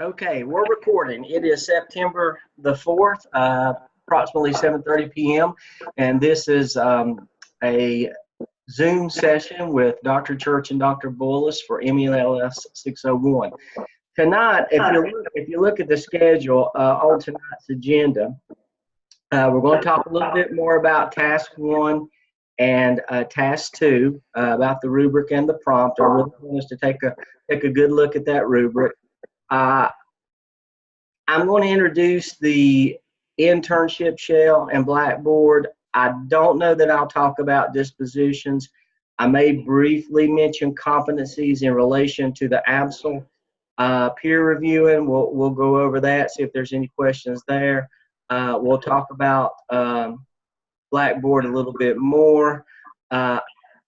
Okay, we're recording. It is September the 4th, approximately 7:30 p.m., and this is a Zoom session with Dr. Church and Dr. Bullis for MELS 601. Tonight, if you look at the schedule on tonight's agenda, we're going to talk a little bit more about task one and task two, about the rubric and the prompt. I really want us to take a good look at that rubric. Uh, I'm going to introduce the internship shell and Blackboard. I don't know that I'll talk about dispositions. I may briefly mention competencies in relation to the ABSL peer reviewing. We'll go over that, see if there's any questions there. We'll talk about Blackboard a little bit more.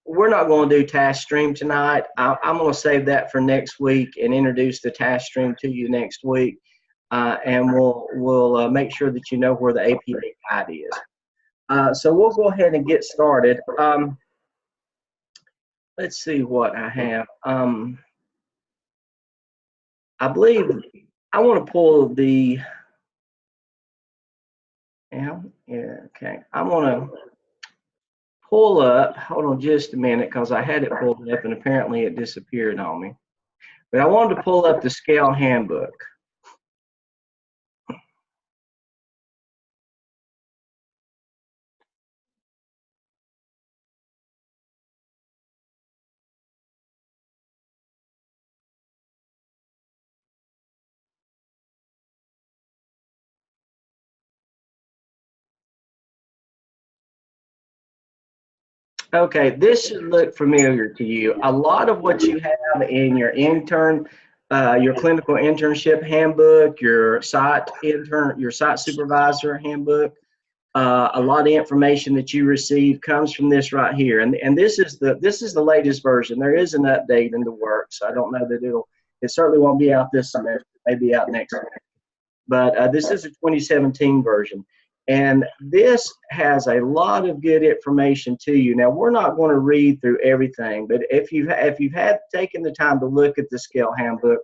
We're not going to do task stream tonight. I'm going to save that for next week and introduce the task stream to you next week. And we'll make sure that you know where the APA guide is. So we'll go ahead and get started. Let's see what I have. I believe I want to pull the, okay. I'm going to pull up, hold on just a minute, because I had it pulled up and apparently it disappeared on me. But I wanted to pull up the scale handbook. Okay, this should look familiar to you. A lot of what you have in your your clinical internship handbook, your site supervisor handbook, a lot of information that you receive comes from this right here. And this is the latest version. There is an update in the works. I don't know that it certainly won't be out this semester. It may be out next semester. But this is a 2017 version. And this has a lot of good information to you. Now, we're not going to read through everything, but if you've had taken the time to look at the scale handbook,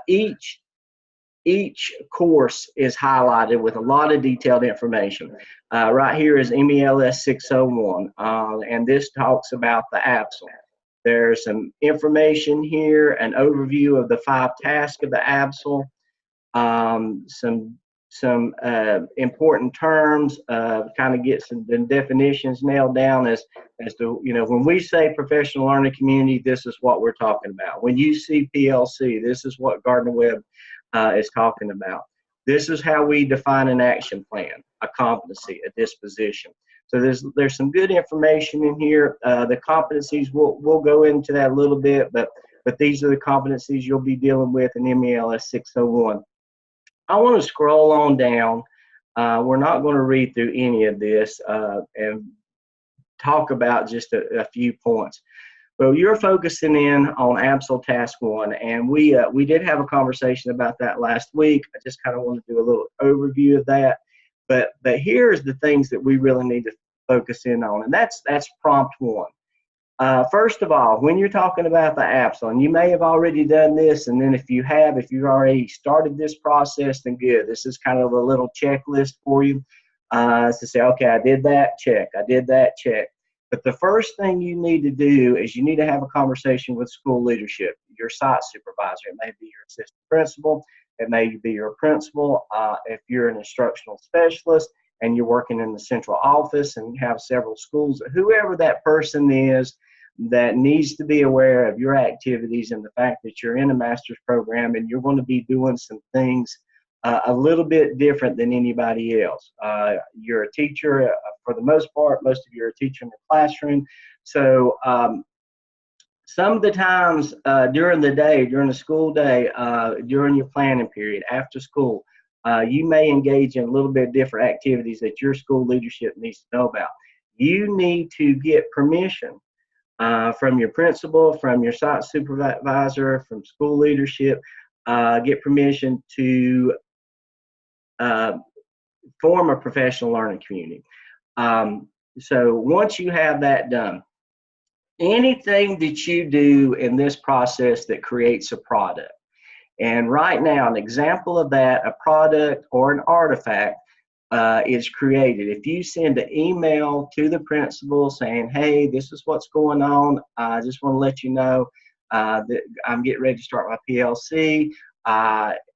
each course is highlighted with a lot of detailed information. Right here is MELS 601, and this talks about the ABSL. There's some information here, an overview of the 5 tasks of the ABSL, some important terms, kind of get some definitions nailed down as to, when we say professional learning community, this is what we're talking about. When you see PLC, this is what Gardner-Webb is talking about. This is how we define an action plan, a competency, a disposition. So there's some good information in here. The competencies, we'll go into that a little bit, but these are the competencies you'll be dealing with in MELS 601. I want to scroll on down. We're not going to read through any of this and talk about just a few points. Well, you're focusing in on ABSL Task 1, and we did have a conversation about that last week. I just kind of want to do a little overview of that. But here's the things that we really need to focus in on, and that's prompt 1. First of all, when you're talking about the ABSL, and you may have already done this, and then if you've already started this process, then good. This is kind of a little checklist for you to say, okay, I did that, check. I did that, check. But the first thing you need to do is you need to have a conversation with school leadership, your site supervisor. It may be your assistant principal. It may be your principal. If you're an instructional specialist and you're working in the central office and you have several schools, whoever that person is that needs to be aware of your activities and the fact that you're in a master's program and you're going to be doing some things a little bit different than anybody else. You're a teacher for the most part. Most of you are a teacher in the classroom. So some of the times during the day, during the school day, during your planning period, after school, you may engage in a little bit different activities that your school leadership needs to know about. You need to get permission from your principal, from your site supervisor, from school leadership, get permission to form a professional learning community. So once you have that done, anything that you do in this process that creates a product, And right now, an example of that, a product or an artifact is created. If you send an email to the principal saying, hey, this is what's going on, I just want to let you know that I'm getting ready to start my PLC.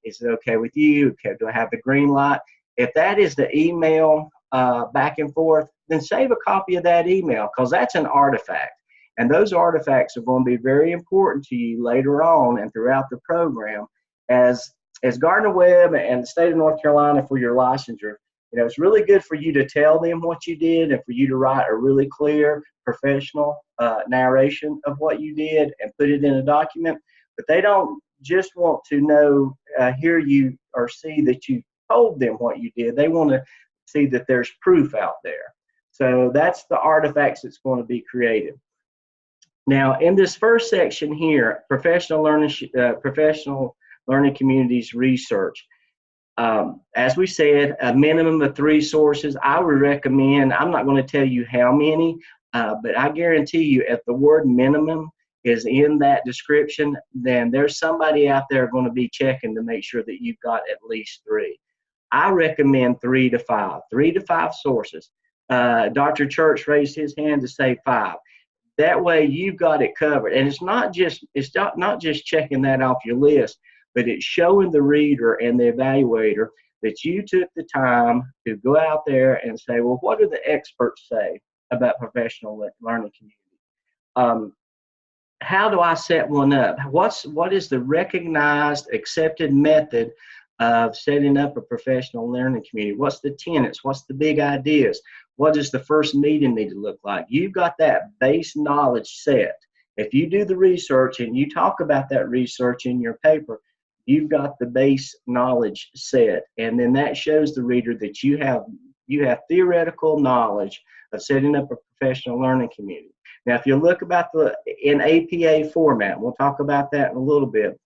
Is it okay with you? Okay, do I have the green light? If that is the email back and forth, then save a copy of that email, because that's an artifact. And those artifacts are going to be very important to you later on and throughout the program. As Gardner-Webb and the state of North Carolina for your licensure, you know, it's really good for you to tell them what you did and for you to write a really clear, professional narration of what you did and put it in a document. But they don't just want to know, hear you or see that you told them what you did. They want to see that there's proof out there. So that's the artifacts that's going to be created. Now, in this first section here, professional learning communities research. As we said, a minimum of 3 sources. I would recommend, I'm not going to tell you how many, but I guarantee you if the word minimum is in that description, then there's somebody out there going to be checking to make sure that you've got at least 3. I recommend 3 to 5, 3 to 5 sources. Dr. Church raised his hand to say 5. That way you've got it covered. And it's not just checking that off your list, but it's showing the reader and the evaluator that you took the time to go out there and say, well, what do the experts say about professional learning community? How do I set one up? What is the recognized, accepted method of setting up a professional learning community? What's the tenets? What's the big ideas? What does the first meeting need to look like? You've got that base knowledge set. If you do the research and you talk about that research in your paper, you've got the base knowledge set. And then that shows the reader that you have theoretical knowledge of setting up a professional learning community. Now, if you look about in APA format, we'll talk about that in a little bit.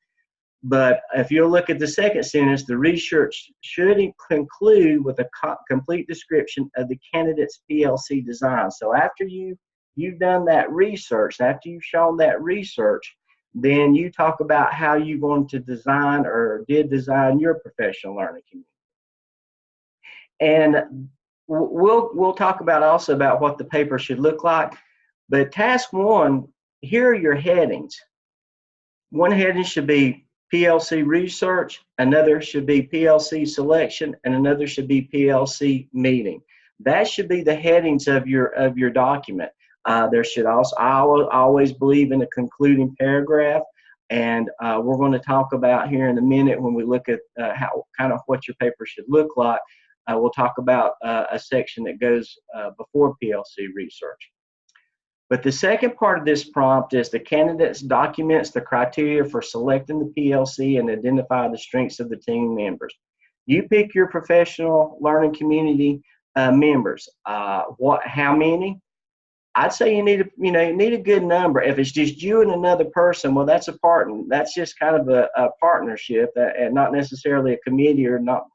But if you look at the second sentence, the research should conclude with a complete description of the candidate's PLC design. So after you've done that research, after you've shown that research, then you talk about how you're going to design or did design your professional learning community. And we'll talk about also about what the paper should look like. But task 1, here are your headings. One heading should be PLC research, another should be PLC selection, and another should be PLC meeting. That should be the headings of your document. There should also, I always believe in a concluding paragraph, and we're going to talk about here in a minute when we look at how kind of what your paper should look like. We'll talk about a section that goes before PLC research. But the second part of this prompt is the candidate documents the criteria for selecting the PLC and identify the strengths of the team members. You pick your professional learning community members. How many? I'd say you need a good number. If it's just you and another person, well, that's that's just kind of a partnership and not necessarily a committee or not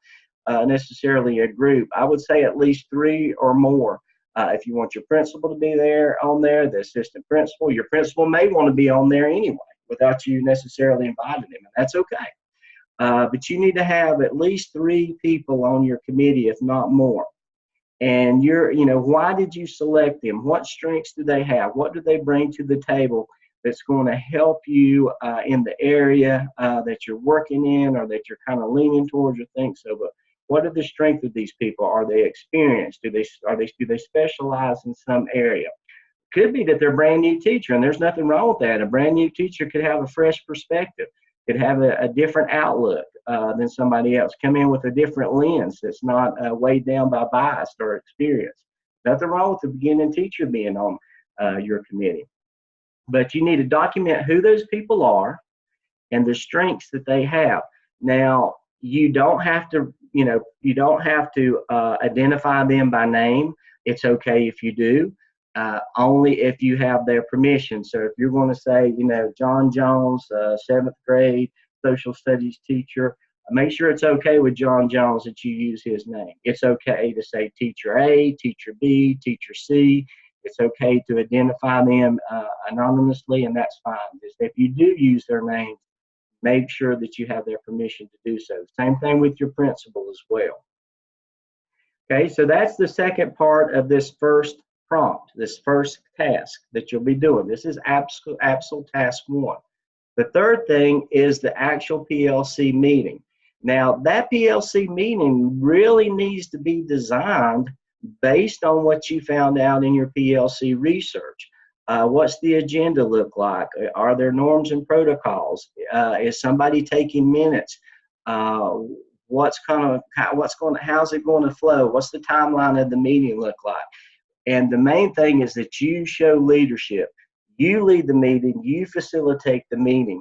necessarily a group. I would say at least 3 or more. If you want your principal to be on there, the assistant principal, your principal may want to be on there anyway without you necessarily inviting them, and that's okay. But you need to have at least 3 people on your committee, if not more. And why did you select them? What strengths do they have? What do they bring to the table that's going to help you in the area that you're working in or that you're kind of leaning towards or think so? But what are the strengths of these people? Are they experienced? Do they specialize in some area? Could be that they're a brand new teacher, and there's nothing wrong with that. A brand new teacher could have a fresh perspective, could have a different outlook than somebody else, come in with a different lens that's not weighed down by bias or experience. Nothing wrong with the beginning teacher being on your committee. But you need to document who those people are and the strengths that they have. Now, you don't have to identify them by name. It's okay if you do, only if you have their permission. So if you're going to say, John Jones, 7th grade social studies teacher, make sure it's okay with John Jones that you use his name. It's okay to say teacher A, teacher B, teacher C. It's okay to identify them anonymously, and that's fine. Just if you do use their names, make sure that you have their permission to do so. Same thing with your principal as well. Okay, so that's the second part of this first prompt, this first task that you'll be doing. This is absolute task 1. The third thing is the actual PLC meeting. Now, that PLC meeting really needs to be designed based on what you found out in your PLC research. What's the agenda look like? Are there norms and protocols? Is somebody taking minutes? How's it going to flow? What's the timeline of the meeting look like? And the main thing is that you show leadership. You lead the meeting, you facilitate the meeting,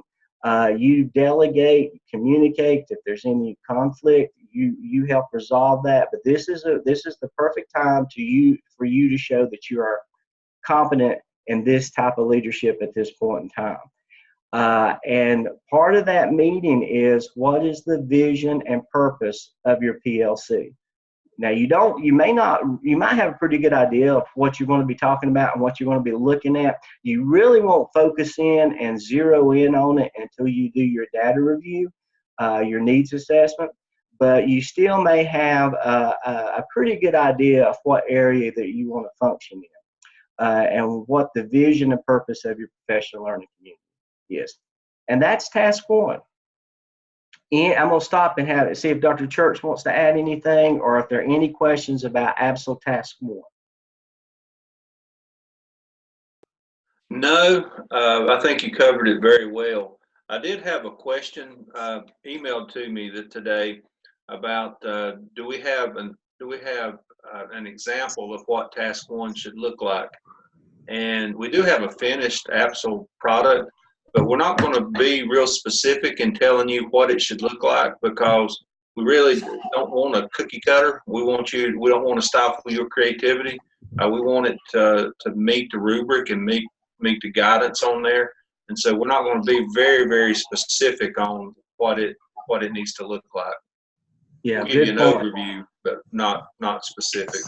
you delegate, communicate. If there's any conflict, you help resolve that. But this is the perfect time for you to show that you are competent in this type of leadership at this point in time. And part of that meeting is, what is the vision and purpose of your PLC? Now, you might have a pretty good idea of what you're going to be talking about and what you're going to be looking at. You really won't focus in and zero in on it until you do your data review, your needs assessment, but you still may have a pretty good idea of what area that you want to function in, and what the vision and purpose of your professional learning community is. And that's task 1. And I'm going to stop and see if Dr. Church wants to add anything, or if there are any questions about absolute task 1. No, I think you covered it very well. I did have a question emailed to me today about do we have an example of what task 1 should look like? And we do have a finished APSL product, but we're not going to be real specific in telling you what it should look like, because we really don't want a cookie cutter. We don't want to stifle your creativity. We want it to meet the rubric and meet the guidance on there. And so we're not going to be very, very specific on what it needs to look like. Yeah, we'll give you an overview, but not specific.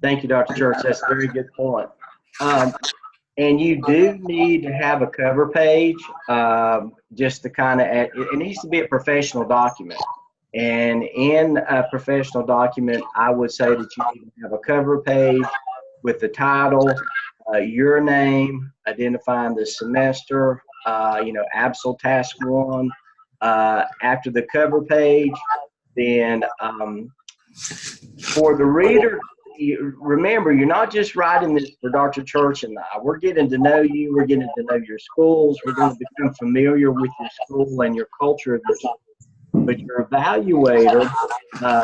Thank you, Dr. Church. That's a very good point. And you do need to have a cover page, just to it needs to be a professional document. And in a professional document, I would say that you need to have a cover page with the title, your name, identifying the semester, APSL task 1. After the cover page, then for the reader, remember, you're not just writing this for Dr. Church and I. We're getting to know you. We're getting to know your schools. We're going to become familiar with your school and your culture of your school. But your evaluator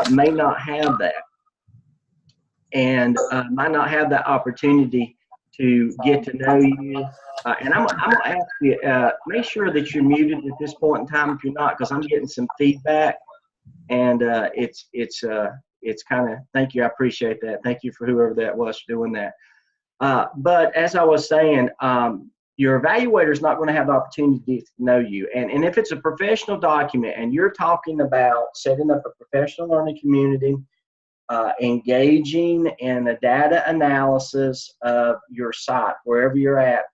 may not have that, and might not have that opportunity to get to know you. And I'm going to ask you, make sure that you're muted at this point in time if you're not, because I'm getting some feedback, and it's kind of, thank you, I appreciate that. Thank you for whoever that was doing that. But as I was saying, your evaluator is not going to have the opportunity to know you. And if it's a professional document and you're talking about setting up a professional learning community, engaging in a data analysis of your site, wherever you're at,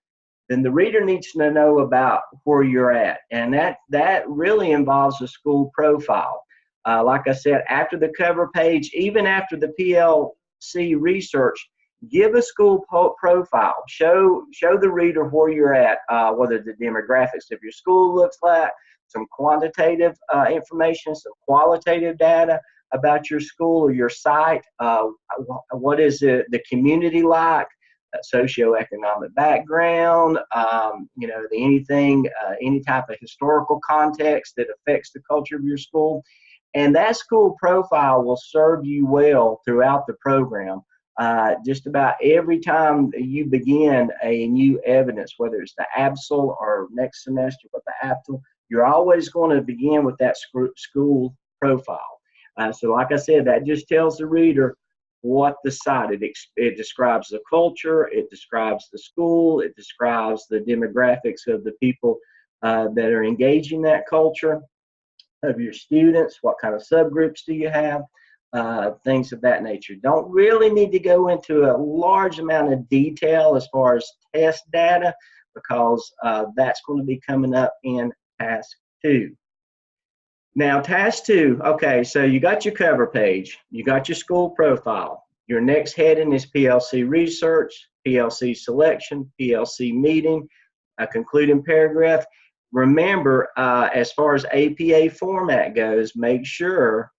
then the reader needs to know about where you're at. And that really involves a school profile. Like I said, after the cover page, even after the PLC research, give a school profile. Show the reader where you're at, whether the demographics of your school looks like, some quantitative information, some qualitative data about your school or your site. What is the community like? Socioeconomic background, any type of historical context that affects the culture of your school. And that school profile will serve you well throughout the program. Just about every time you begin a new evidence, whether it's the APSL or next semester with the APSL, you're always going to begin with that school profile. So like I said, that just tells the reader what the site, it describes the culture, it describes the school, it describes the demographics of the people that are engaging that culture, of your students, what kind of subgroups do you have, things of that nature. Don't really need to go into a large amount of detail as far as test data, because that's going to be coming up in task 2. Now, task 2, okay, so you got your cover page, you got your school profile. Your next heading is PLC research, PLC selection, PLC meeting, a concluding paragraph. Remember, as far as APA format goes, make sure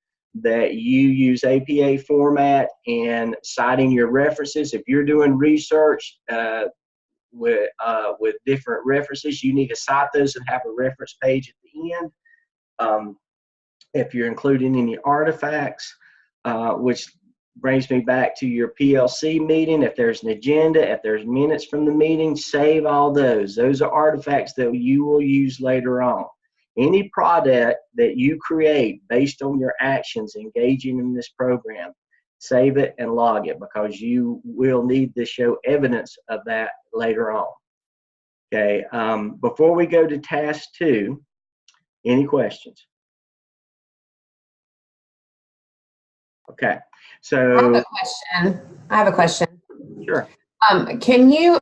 that you use APA format and citing your references. If you're doing research with different references, you need to cite those and have a reference page at the end. If you're including any artifacts, which brings me back to your PLC meeting. If there's an agenda, if there's minutes from the meeting, save all those. Those are artifacts that you will use later on. Any product that you create based on your actions engaging in this program, save it and log it, because you will need to show evidence of that later on. Okay, before we go to task 2, any questions? Okay, so I have a question. Sure. Can you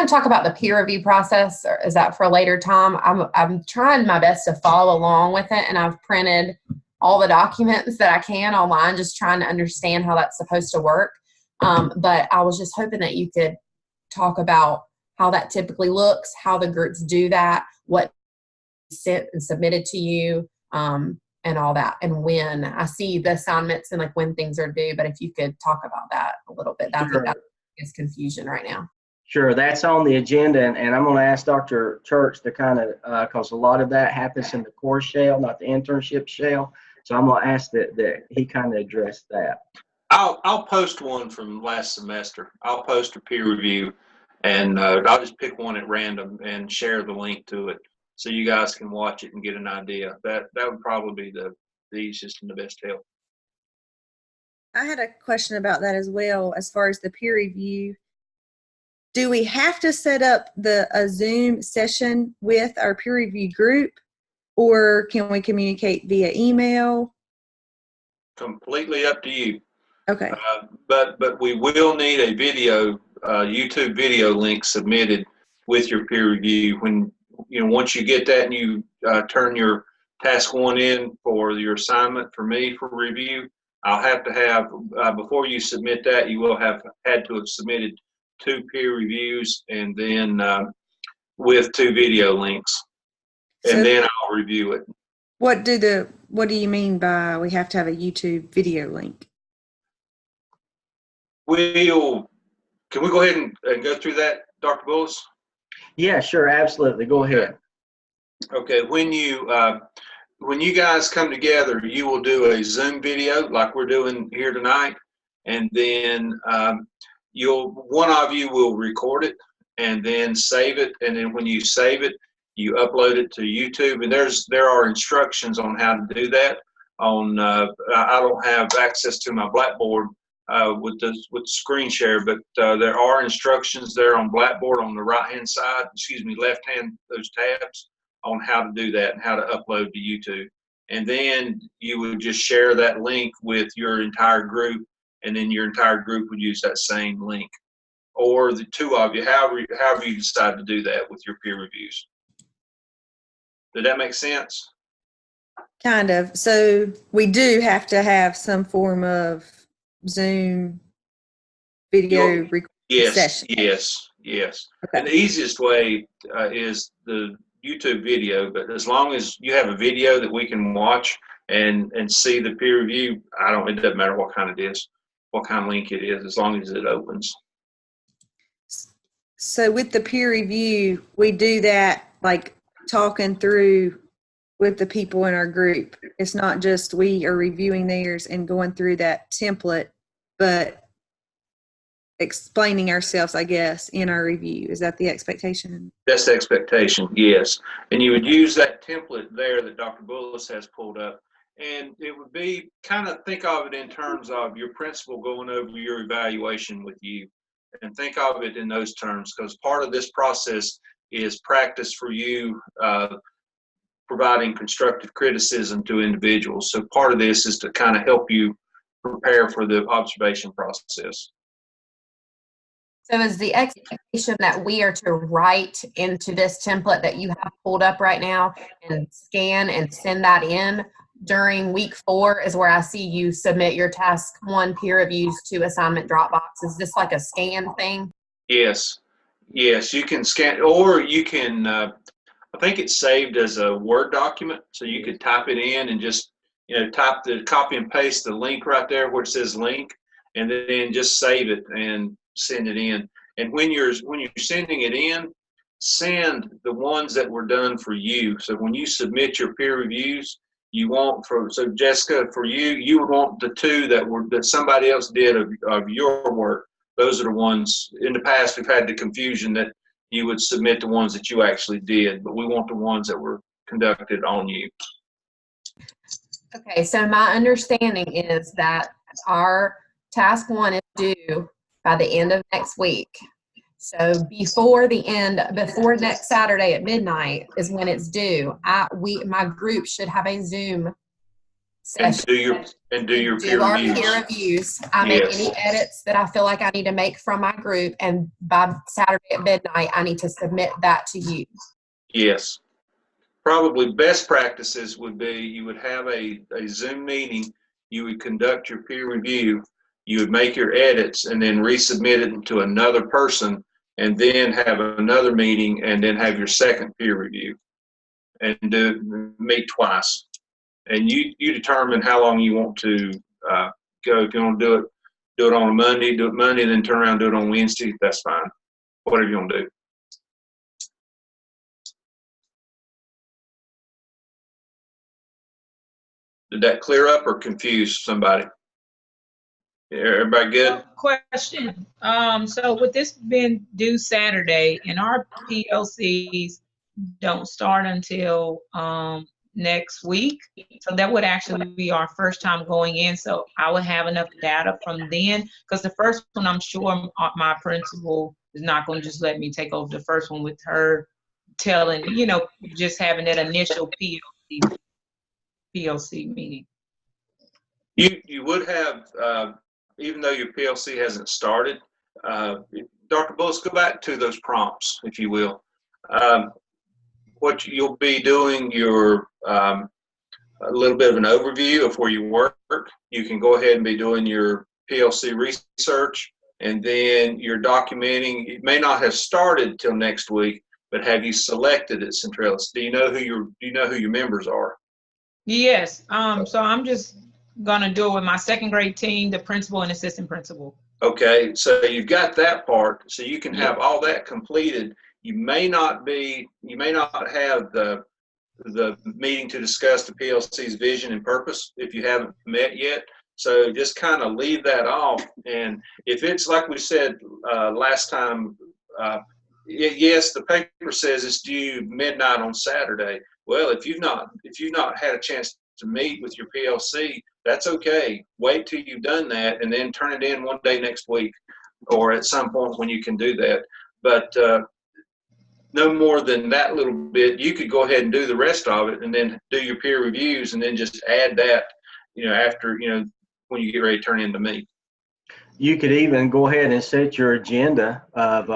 talk about the peer review process, or is that for a later time? I'm trying my best to follow along with it, and I've printed all the documents that I can online, just trying to understand how that's supposed to work. But I was just hoping that you could talk about how that typically looks, how the groups do that, what sent and submitted to you, and all that, and when. I see the assignments and like when things are due, but if you could talk about that a little bit, I think that's confusion right now. Sure, that's on the agenda, and I'm going to ask Dr. Church to kind of, because a lot of that happens in the course shell, not the internship shell. So I'm going to ask that he kind of address that. I'll post one from last semester. I'll post a peer review, and I'll just pick one at random and share the link to it, so you guys can watch it and get an idea. That would probably be the easiest and the best help. I had a question about that as well. As far as the peer review, do we have to set up a Zoom session with our peer review group, or can we communicate via email? Completely up to you. Okay. But we will need a video, YouTube video link submitted with your peer review. When once you get that and you turn your task 1 in for your assignment for me for review, I'll have to have before you submit that, you will have had to have submitted 2 peer reviews, and then with 2 video links, and then I'll review it. What do you mean by we have to have a YouTube video link? Can we go ahead and go through that, Dr. Bullis? Yeah, sure, absolutely. Go ahead. Okay, when you guys come together, you will do a Zoom video like we're doing here tonight, and then one of you will record it and then save it, and then when you save it, you upload it to YouTube, and there are instructions on how to do that. I don't have access to my Blackboard with the screen share, but there are instructions there on Blackboard on the right-hand side, left-hand, those tabs, on how to do that and how to upload to YouTube. And then you would just share that link with your entire group, and then your entire group would use that same link, or the 2 of you, however you decide to do that with your peer reviews. Did that make sense? Kind of. So we do have to have some form of Zoom video session. Yes. Okay. And the easiest way is the YouTube video, but as long as you have a video that we can watch and see the peer review, it doesn't matter what kind it is, what kind of link it is, as long as it opens. So with the peer review, we do that like talking through with the people in our group. It's not just we are reviewing theirs and going through that template, but explaining ourselves, I guess, in our review. Is that the expectation? That's the expectation, yes. And you would use that template there that Dr. Bullis has pulled up. And it would be think of it in terms of your principal going over your evaluation with you. And think of it in those terms, because part of this process is practice for you providing constructive criticism to individuals. So part of this is to kind of help you prepare for the observation process. So is the expectation that we are to write into this template that you have pulled up right now and scan and send that in during week 4 is where I see you submit your task 1 peer reviews to assignment Dropbox? Is this like a scan thing? Yes. Yes, you can scan, or you can, I think it's saved as a Word document, so you could type it in and just, type the copy and paste the link right there where it says link, and then just save it and send it in. And when you're sending it in, send the ones that were done for you. So when you submit your peer reviews, you want so Jessica, for you would want the 2 that somebody else did of your work. Those are the ones. In the past, we've had the confusion that you would submit the ones that you actually did, but we want the ones that were conducted on you. Okay, so my understanding is that our task 1 is due by the end of next week. So before next Saturday at midnight is when it's due. My group should have a Zoom session. And do your peer our reviews. Peer reviews. I make any edits that I feel like I need to make from my group, and by Saturday at midnight, I need to submit that to you. Yes. Probably best practices would be you would have a Zoom meeting, you would conduct your peer review, you would make your edits, and then resubmit it to another person, and then have another meeting, and then have your second peer review, and meet twice. And you determine how long you want to go. If you want to do it on a Monday, do it Monday, then turn around and do it on Wednesday. That's fine. Whatever you want to do. Did that clear up or confuse somebody? Everybody good? Question. So with this being due Saturday, and our PLCs don't start until next week, so that would actually be our first time going in. So I would have enough data from then, because the first one, I'm sure my principal is not going to just let me take over the first one with her telling, just having that initial PLC meeting. You would have, even though your PLC hasn't started, Dr. Bullis, go back to those prompts, if you will. What you'll be doing, a little bit of an overview of where you work. You can go ahead and be doing your PLC research, and then you're documenting. It may not have started till next week, but have you selected at Centralis? Do you know who your members are? Yes. So I'm just gonna do it with my second grade team, the principal and assistant principal. Okay, so you've got that part, so you can have all that completed. You may not have the meeting to discuss the PLC's vision and purpose if you haven't met yet. So just kind of leave that off. And if it's like we said last time, yes, the paper says it's due midnight on Saturday. Well, if you've not had a chance to meet with your PLC, that's okay. Wait till you've done that, and then turn it in one day next week, or at some point when you can do that. But no more than that little bit. You could go ahead and do the rest of it, and then do your peer reviews, and then just add that, after, when you get ready to turn in to me. You could even go ahead and set your agenda of,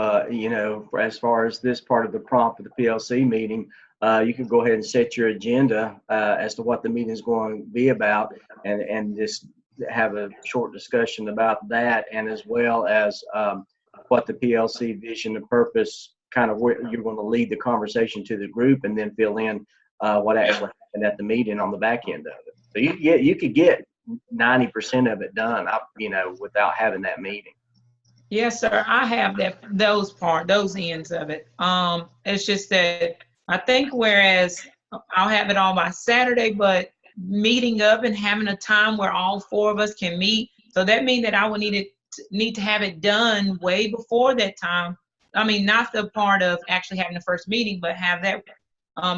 as far as this part of the prompt of the PLC meeting. You can go ahead and set your agenda as to what the meeting is going to be about, and just have a short discussion about that, and as well as what the PLC vision and purpose, kind of where you're going to lead the conversation to the group, and then fill in what actually happened at the meeting on the back end of it. So you could get 90% of it done, without having that meeting. Yes, sir. I have those ends of it. It's just that I think whereas I'll have it all by Saturday, but meeting up and having a time where all 4 of us can meet. So that means that I would need to have it done way before that time. I mean, not the part of actually having the first meeting, but have that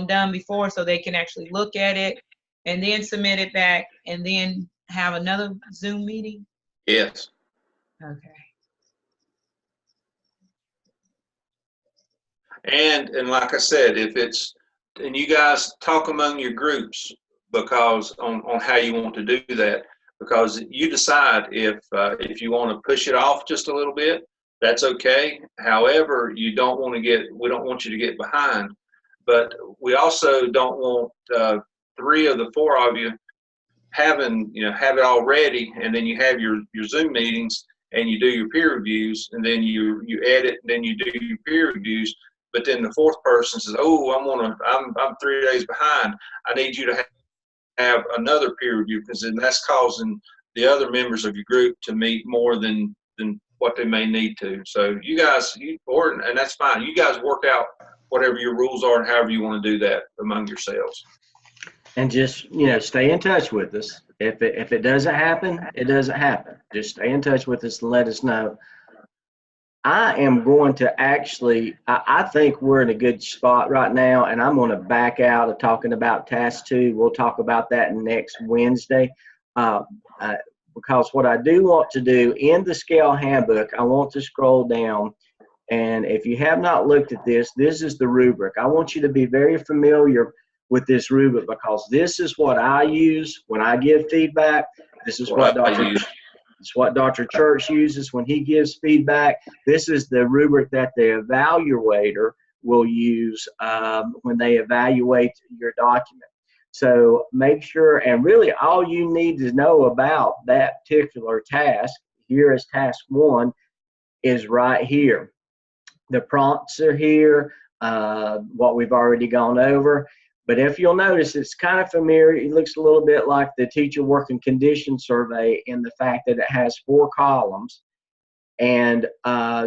done before, so they can actually look at it and then submit it back, and then have another Zoom meeting. Yes. Okay. And like I said, and you guys talk among your groups, because on how you want to do that, because you decide if you want to push it off just a little bit, that's okay. However, we don't want you to get behind, but we also don't want 3 of the 4 of you have it all ready, and then you have your Zoom meetings and you do your peer reviews, and then you edit, and then you do your peer reviews. But then the 4th person says, "Oh, I'm 3 days behind. I need you to have another peer review," because then that's causing the other members of your group to meet more than what they may need to. So you guys, and that's fine. You guys work out whatever your rules are and however you want to do that among yourselves. And just, stay in touch with us. If it doesn't happen, it doesn't happen. Just stay in touch with us and let us know. I am going to I think we're in a good spot right now, and I'm going to back out of talking about task 2. We'll talk about that next Wednesday. Because what I do want to do in the scale handbook, I want to scroll down. And if you have not looked at this is the rubric. I want you to be very familiar with this rubric, because this is what I use when I give feedback. This is what Dr. Church uses when he gives feedback. This is the rubric that the evaluator will use when they evaluate your document. So make sure, and really all you need to know about that particular task, here is task 1, is right here. The prompts are here, what we've already gone over. But if you'll notice, it's kind of familiar. It looks a little bit like the teacher working condition survey in the fact that it has 4 columns. And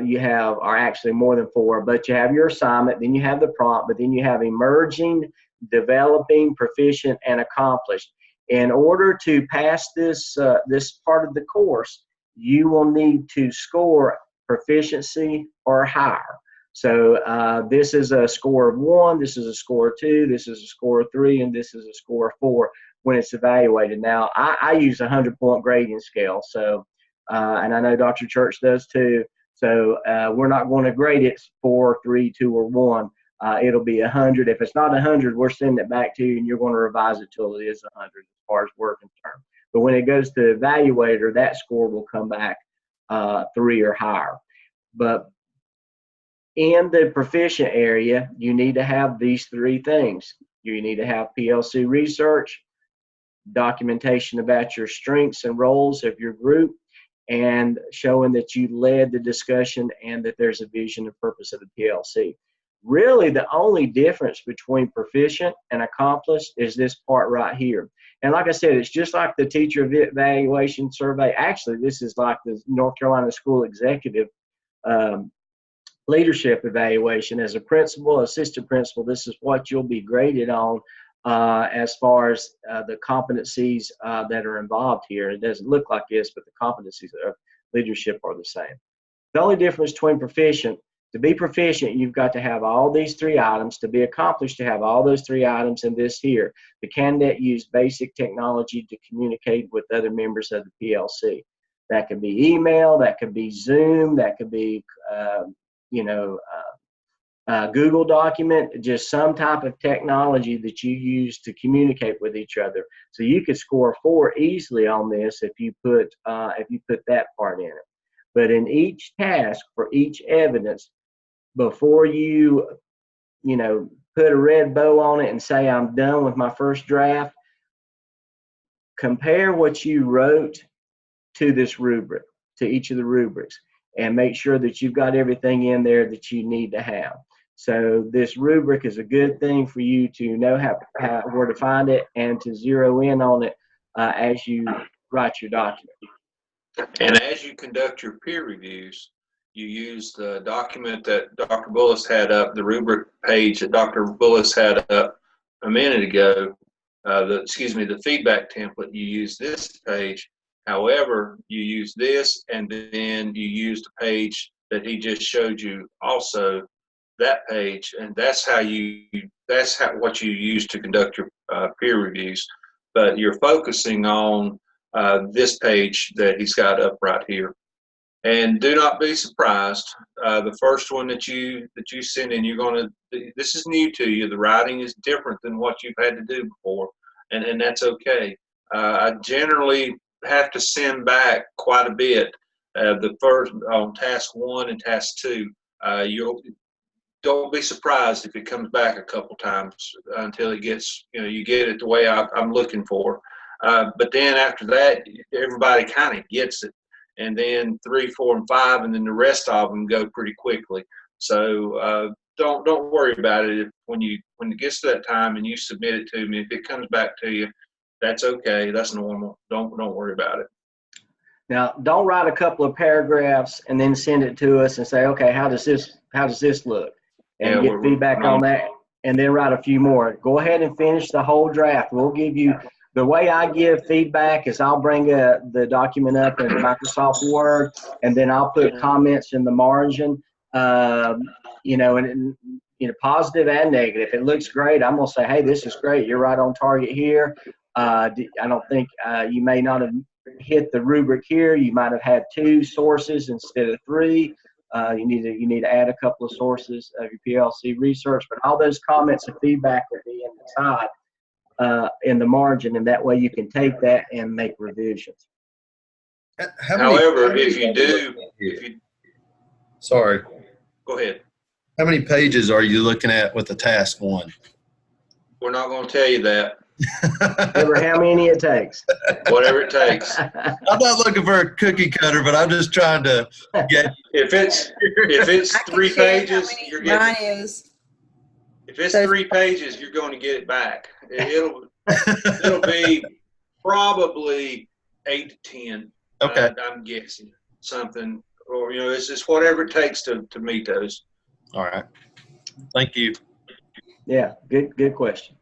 you have, or actually more than 4, but you have your assignment, then you have the prompt, but then you have emerging, developing, proficient, and accomplished. In order to pass this part of the course, you will need to score proficiency or higher. So this is a score of 1, this is a score of 2, this is a score of 3, and this is a score of 4 when it's evaluated. Now, I use a 100-point grading scale, so and I know Dr. Church does too. So we're not going to grade it 4, 3, 2, or 1. It'll be 100. If it's not 100, we're sending it back to you, and you're going to revise it till it is 100 as far as we're concerned. But when it goes to the evaluator, that score will come back 3 or higher. But in the proficient area, you need to have these 3 things. You need to have PLC research, documentation about your strengths and roles of your group, and showing that you led the discussion and that there's a vision and purpose of the PLC. Really, the only difference between proficient and accomplished is this part right here. And like I said, it's just like the teacher evaluation survey. Actually, this is like the North Carolina School Executive leadership evaluation. As a principal, assistant principal, this is what you'll be graded on as far as the competencies that are involved here. It doesn't look like this, but the competencies of leadership are the same. The only difference between proficient, to be proficient, you've got to have all these 3 items. To be accomplished, to have all those 3 items in this here. The candidate used basic technology to communicate with other members of the PLC. That could be email, that could be Zoom, that could be Google document, just some type of technology that you use to communicate with each other. So you could score 4 easily on this if you put that part in it. But in each task, for each evidence, before you put a red bow on it and say I'm done with my first draft, compare what you wrote to this rubric, to each of the rubrics, and make sure that you've got everything in there that you need to have. So this rubric is a good thing for you to know where to find it and to zero in on it as you write your document. And as you conduct your peer reviews, you use the document that Dr. Bullis had up, the rubric page that Dr. Bullis had up a minute ago, the feedback template. You use this page. However, you use this, and then you use the page that he just showed you also, that page, and that's what you use to conduct your peer reviews. But you're focusing on this page that he's got up right here. And do not be surprised. The first one that you send in, this is new to you. The writing is different than what you've had to do before, and that's okay. I generally have to send back quite a bit The first on task 1 and task 2, you'll don't be surprised if it comes back a couple times until it gets, you get it the way I'm looking for. But then after that, everybody kind of gets it. And then 3, 4, and 5, and then the rest of them go pretty quickly. So don't worry about it. When it gets to that time and you submit it to me, if it comes back to you, that's okay. That's normal. Don't worry about it. Now, don't write a couple of paragraphs and then send it to us and say, okay, how does this look? And get feedback on that, and then write a few more. Go ahead and finish the whole draft. We'll give you, the way I give feedback is I'll bring the document up in Microsoft Word, and then I'll put comments in the margin, and positive and negative. If it looks great, I'm gonna say, hey, this is great. You're right on target here. I don't think you may not have hit the rubric here. You might have had 2 sources instead of 3. You need to add a couple of sources of your PLC research, but all those comments and feedback will be in the side in the margin, and that way you can take that and make revisions. However, sorry, go ahead. how many pages are you looking at with the task 1? We're not going to tell you that. Remember how many it takes. Whatever it takes. I'm not looking for a cookie cutter, but I'm just trying to get. If it's 3 pages, you're getting. Mine is. If it's 3 pages, you're going to get it back. It'll be probably 8 to 10. Okay. I'm guessing something, or it's just whatever it takes to meet those. All right. Thank you. Yeah, good question.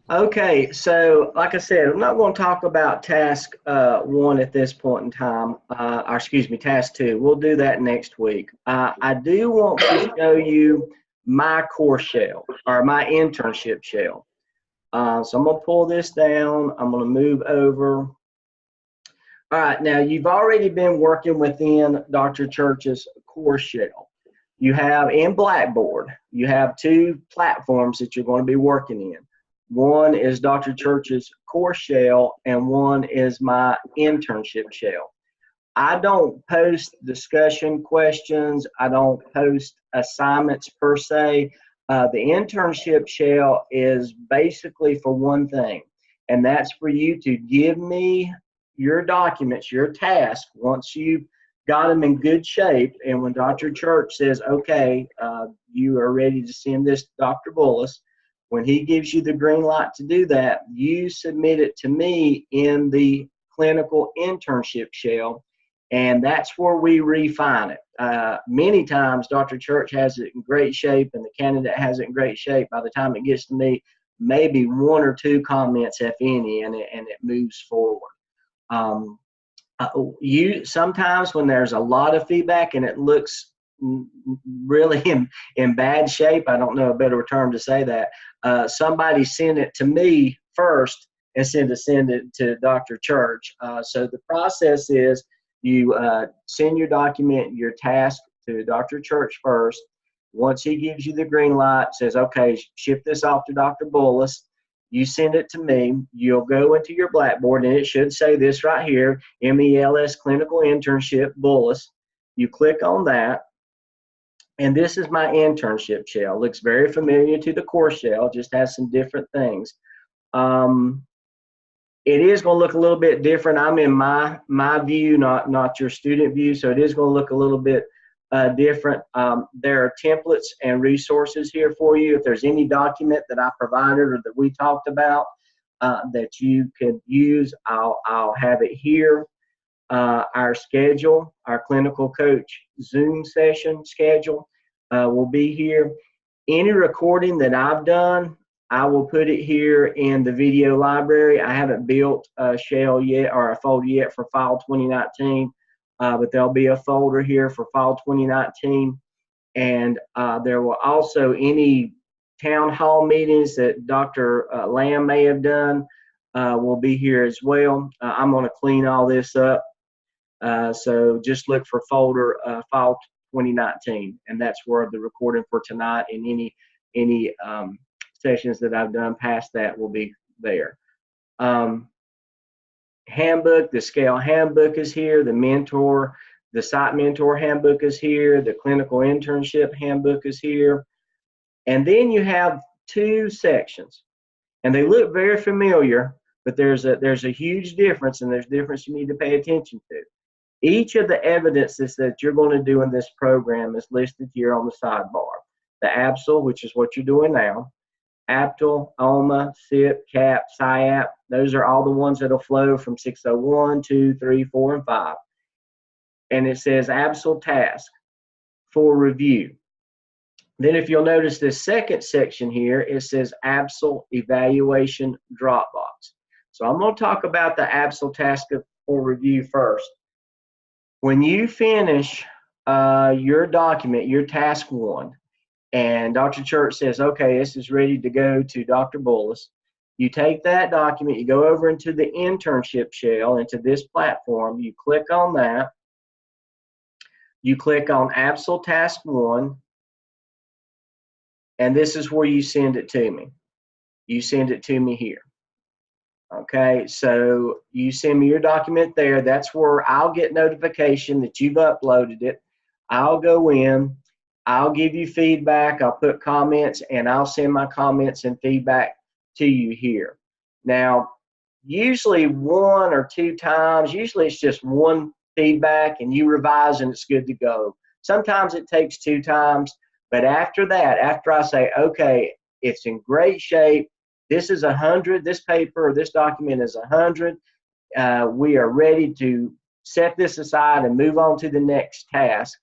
Okay, so like I said, I'm not going to talk about task 1 at this point in time, or excuse me, task 2. We'll do that next week. I do want to show you my course shell, or my internship shell. So I'm going to pull this down. I'm going to move over. All right, now you've already been working within Dr. Church's course shell. You have in Blackboard, you have 2 platforms that you're going to be working in. One is Dr. Church's course shell, and one is my internship shell. I don't post discussion questions. I don't post assignments per se. The internship shell is basically for one thing, and that's for you to give me your documents, your task, once you've got them in good shape. And when Dr. Church says, okay, you are ready to send this to Dr. Bullis, when he gives you the green light to do that, you submit it to me in the clinical internship shell, and that's where we refine it. Many times Dr. Church has it in great shape and the candidate has it in great shape. By the time it gets to me, maybe 1 or 2 comments, if any, and it moves forward. Sometimes when there's a lot of feedback and it looks really in bad shape, I don't know a better term to say that, somebody send it to me first and send it to Dr. Church. So the process is you send your document, your task to Dr. Church first. Once he gives you the green light, says, okay, ship this off to Dr. Bullis, you send it to me. You'll go into your Blackboard, and it should say this right here, MELS Clinical Internship Bullis. You click on that, and this is my internship shell. Looks very familiar to the course shell, just has some different things. It is going to look a little bit different. I'm in my view, not your student view, so it is going to look a little bit different. There are templates and resources here for you. If there's any document that I provided or that we talked about that you could use, I'll have it here. Our schedule, our clinical coach Zoom session schedule will be here. Any recording that I've done, I will put it here in the video library. I haven't built a shell yet or a folder yet for File 2019. But there'll be a folder here for File 2019, and there will also any town hall meetings that Dr. Lamb may have done will be here as well. I'm going to clean all this up, so just look for folder File 2019, and that's where the recording for tonight and any sessions that I've done past that will be there. handbook, the scale handbook is here, the site mentor handbook is here, the clinical internship handbook is here. And then you have two sections, and they look very familiar, but there's a huge difference, and there's difference you need to pay attention to. Each of the evidences that you're going to do in this program is listed here on the sidebar. The ABSL, which is what you're doing now, APTL, OMA, SIP, CAP, SIAP, those are all the ones that'll flow from 601, 2, 3, 4, and 5. And it says ABSL task for review. Then if you'll notice this second section here, it says ABSL evaluation Dropbox. So I'm going to talk about the ABSL task for review first. When you finish your document, your task 1, and Dr. Church says, okay, this is ready to go to Dr. Bullis, you take that document, you go over into the internship shell, into this platform, you click on that, you click on ABSL task 1, and this is where you send it to me. You send it to me here. Okay, so you send me your document there. That's where I'll get notification that you've uploaded it. I'll go in, I'll give you feedback, I'll put comments, and I'll send my comments and feedback to you here. Now, usually 1 or 2 times, usually it's just one feedback and you revise and it's good to go. Sometimes it takes 2 times, but after that, after I say, okay, it's in great shape, this is 100, this paper or this document is 100, we are ready to set this aside and move on to the next task,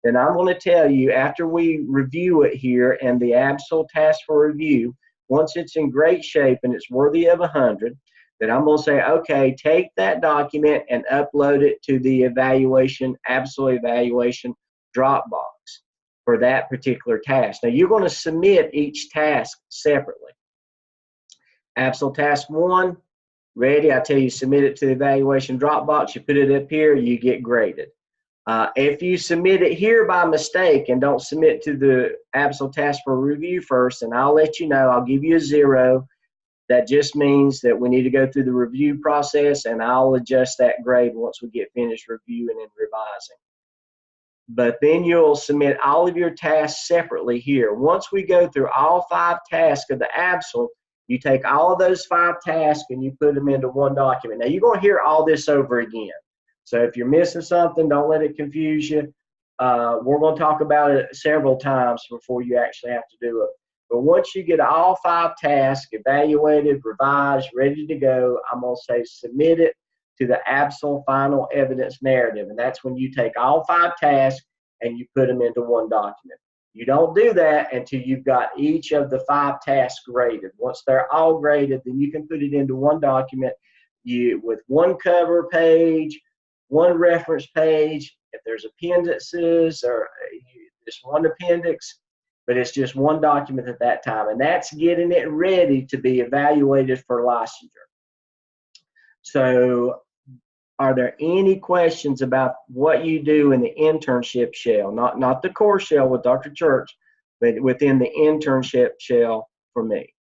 then I'm going to tell you, after we review it here and the ABSL task for review, once it's in great shape and it's worthy of 100, then I'm going to say, okay, take that document and upload it to the ABSL evaluation Dropbox for that particular task. Now, you're going to submit each task separately. ABSL task 1, ready. I tell you, submit it to the evaluation Dropbox. You put it up here, you get graded. If you submit it here by mistake and don't submit to the ABSL task for review first, and I'll let you know, I'll give you a 0. That just means that we need to go through the review process, and I'll adjust that grade once we get finished reviewing and revising. But then you'll submit all of your tasks separately here. Once we go through all 5 tasks of the ABSL, you take all of those 5 tasks and you put them into one document. Now, you're going to hear all this over again. So if you're missing something, don't let it confuse you. We're going to talk about it several times before you actually have to do it. But once you get all 5 tasks evaluated, revised, ready to go, I'm going to say submit it to the ABSL final evidence narrative. And that's when you take all 5 tasks and you put them into one document. You don't do that until you've got each of the 5 tasks graded. Once they're all graded, then you can put it into one document with one cover page, one reference page. If there's appendices or just one appendix, but it's just one document at that time. And that's getting it ready to be evaluated for licensure. So are there any questions about what you do in the internship shell? Not the core shell with Dr. Church, but within the internship shell for me.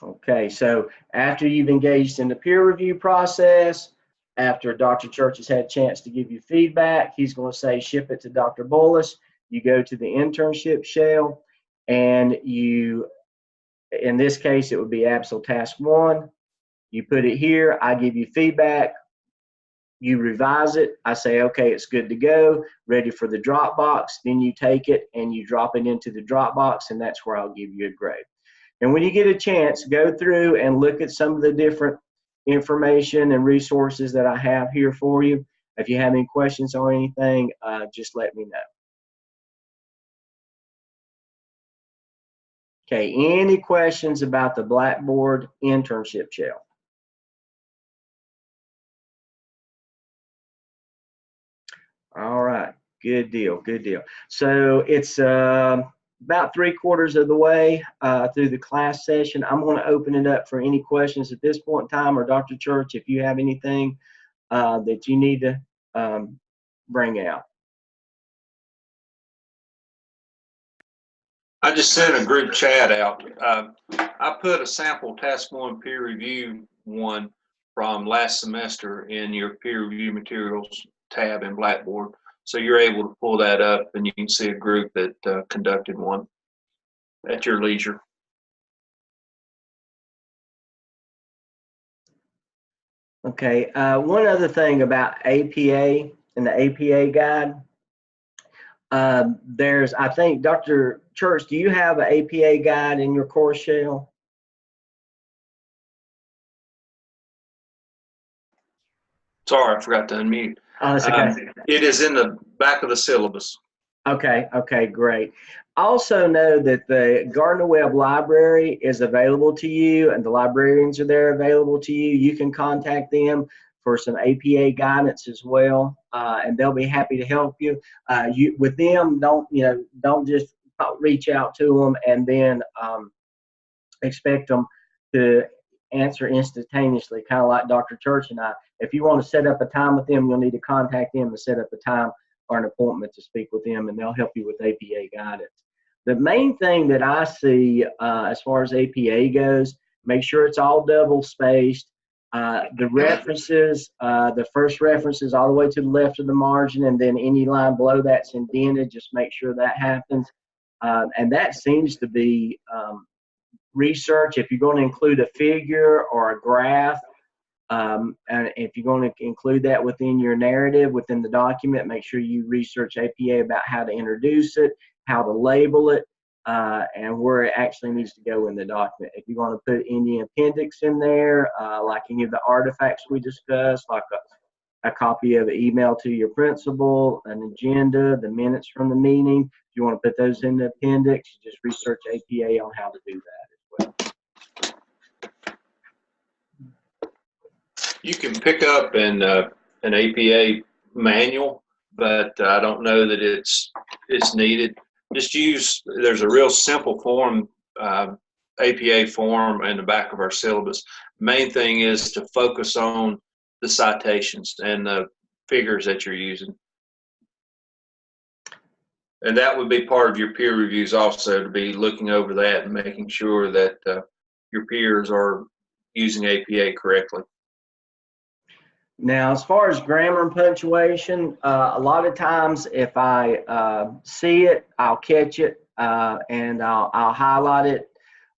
Okay, so after you've engaged in the peer review process, after Dr. Church has had a chance to give you feedback, he's going to say ship it to Dr. Bullis. You go to the internship shell, and you, in this case, it would be ABSL task 1. You put it here. I give you feedback. You revise it. I say, okay, it's good to go, ready for the Dropbox. Then you take it and you drop it into the Dropbox, and that's where I'll give you a grade. And when you get a chance, go through and look at some of the different information and resources that I have here for you. If you have any questions or anything, just let me know. Okay, any questions about the Blackboard internship shell? All right, good deal, good deal. So it's about 3/4 of the way through the class session. I'm going to open it up for any questions at this point in time, or Dr. Church, if you have anything that you need to bring out. I just sent a group chat out. I put a sample task one peer review one from last semester in your peer review materials tab in Blackboard. So you're able to pull that up and you can see a group that conducted one at your leisure. Okay, one other thing about APA and the APA guide. There's, I think, Dr. Church, do you have an APA guide in your course shell? Sorry, I forgot to unmute. Oh, that's okay. It is in the back of the syllabus. Okay, great. Also know that the Gardner Webb Library is available to you and the librarians are there available to you. You can contact them for some APA guidance as well, and they'll be happy to help you. With them, don't just reach out to them and then expect them to answer instantaneously, kind of like Dr. Church and I. If you want to set up a time with them, you'll need to contact them and set up a time or an appointment to speak with them, and they'll help you with APA guidance. The main thing that I see as far as APA goes, make sure it's all double spaced. The references, the first reference is all the way to the left of the margin, and then any line below that's indented, just make sure that happens. And that seems to be research. If you're going to include a figure or a graph, and if you're going to include that within your narrative, within the document, make sure you research APA about how to introduce it, how to label it, and where it actually needs to go in the document. If you're going to put any appendix in there, like any of the artifacts we discussed, like a copy of an email to your principal, an agenda, the minutes from the meeting, if you want to put those in the appendix, just research APA on how to do that as well. You can pick up an APA manual, but I don't know that it's needed. Just use, there's a real simple form, APA form in the back of our syllabus. Main thing is to focus on the citations and the figures that you're using. And that would be part of your peer reviews also, to be looking over that and making sure that your peers are using APA correctly. Now, as far as grammar and punctuation, a lot of times if I see it, I'll catch it and I'll highlight it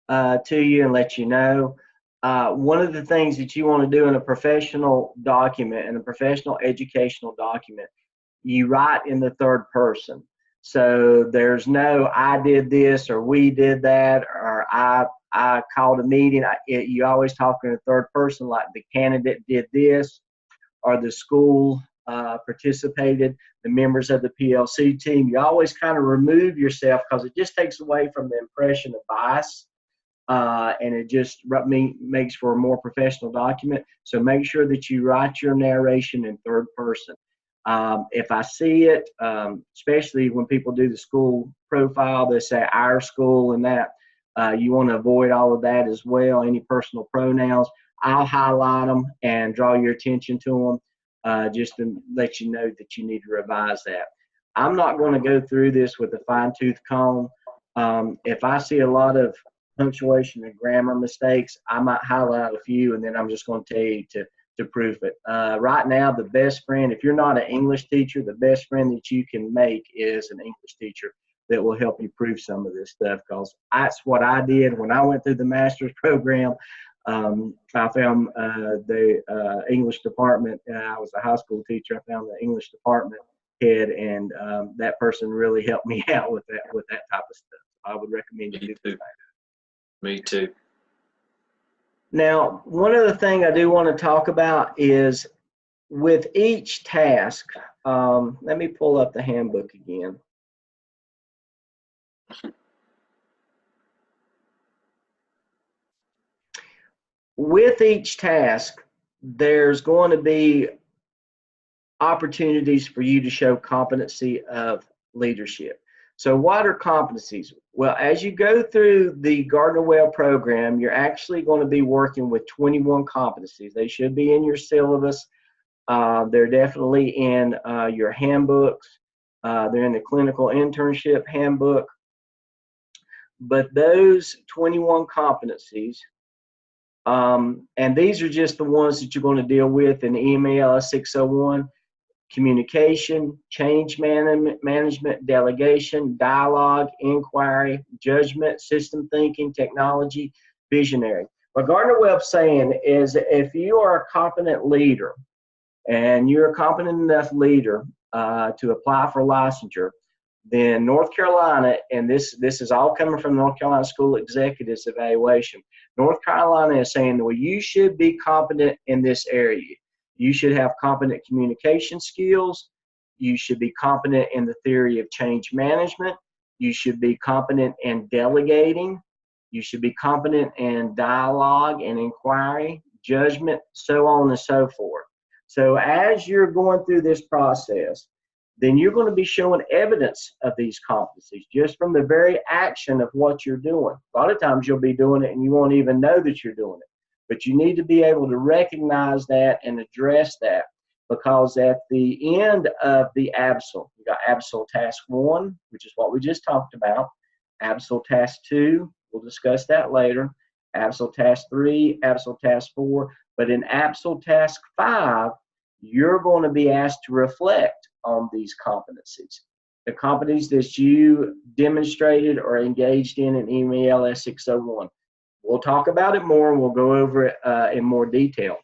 to you and let you know. One of the things that you want to do in a professional document, in a professional educational document, you write in the third person. So there's no I did this or we did that or I called a meeting. You always talk in the third person, like the candidate did this, or the school participated, the members of the PLC team. You always kind of remove yourself because it just takes away from the impression of bias, and it just makes for a more professional document. So make sure that you write your narration in third person. If I see it, especially when people do the school profile, they say our school and that, you want to avoid all of that as well, any personal pronouns. I'll highlight them and draw your attention to them just to let you know that you need to revise that. I'm not going to go through this with a fine-tooth comb. If I see a lot of punctuation and grammar mistakes, I might highlight a few, and then I'm just going to tell you to proof it. Right now, the best friend, if you're not an English teacher, the best friend that you can make is an English teacher that will help you prove some of this stuff, because that's what I did when I went through the master's program. I found the English department. I was a high school teacher. I found the English department head, and that person really helped me out with that type of stuff. I would recommend you do that. Me too. Now, one other thing I do want to talk about is with each task. Let me pull up the handbook again. With each task, there's going to be opportunities for you to show competency of leadership. So what are competencies? Well, as you go through the Gardner Webb program, you're actually going to be working with 21 competencies. They should be in your syllabus. They're definitely in your handbooks. They're in the clinical internship handbook. but those 21 competencies, and these are just the ones that you're going to deal with in MELS 601: communication, change management, delegation, dialogue, inquiry, judgment, system thinking, technology, visionary. What Gardner Webb's saying is, if you are a competent leader and you're a competent enough leader to apply for licensure, then North Carolina, and this is all coming from North Carolina School Executives Evaluation, North Carolina is saying, well, you should be competent in this area. You should have competent communication skills. You should be competent in the theory of change management. You should be competent in delegating. You should be competent in dialogue and inquiry, judgment, so on and so forth. So as you're going through this process, then you're going to be showing evidence of these competencies just from the very action of what you're doing. A lot of times you'll be doing it and you won't even know that you're doing it. But you need to be able to recognize that and address that, because at the end of the ABSL, you got ABSL Task 1, which is what we just talked about, ABSL Task 2, we'll discuss that later, ABSL Task 3, ABSL Task 4, but in ABSL Task 5, you're going to be asked to reflect on these competencies. The competencies that you demonstrated or engaged in MELS 601. We'll talk about it more and we'll go over it in more detail.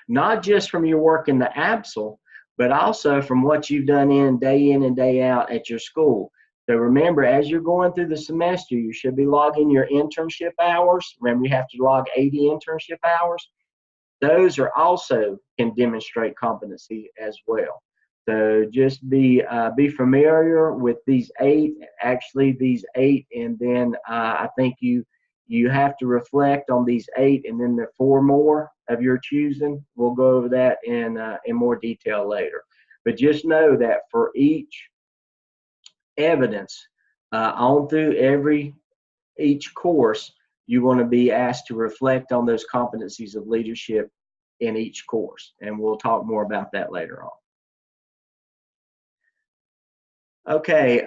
Not just from your work in the ABSL, but also from what you've done in and day out at your school. So remember, as you're going through the semester, you should be logging your internship hours. Remember, you have to log 80 internship hours. Those are also can demonstrate competency as well. So just be familiar with these 8, actually these 8, and then I think you have to reflect on these 8, and then there are 4 more of your choosing. We'll go over that in more detail later. But just know that for each evidence on through each course, you want to be asked to reflect on those competencies of leadership in each course, and we'll talk more about that later on. Okay,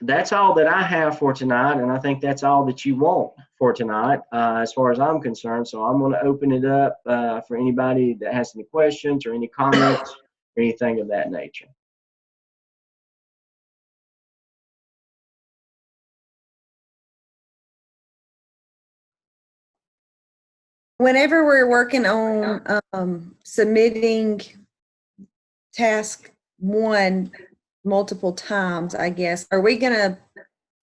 that's all that I have for tonight, and I think that's all that you want for tonight as far as I'm concerned. So I'm going to open it up for anybody that has any questions or any comments or anything of that nature. Whenever we're working on submitting task 1 multiple times, I guess, are we going to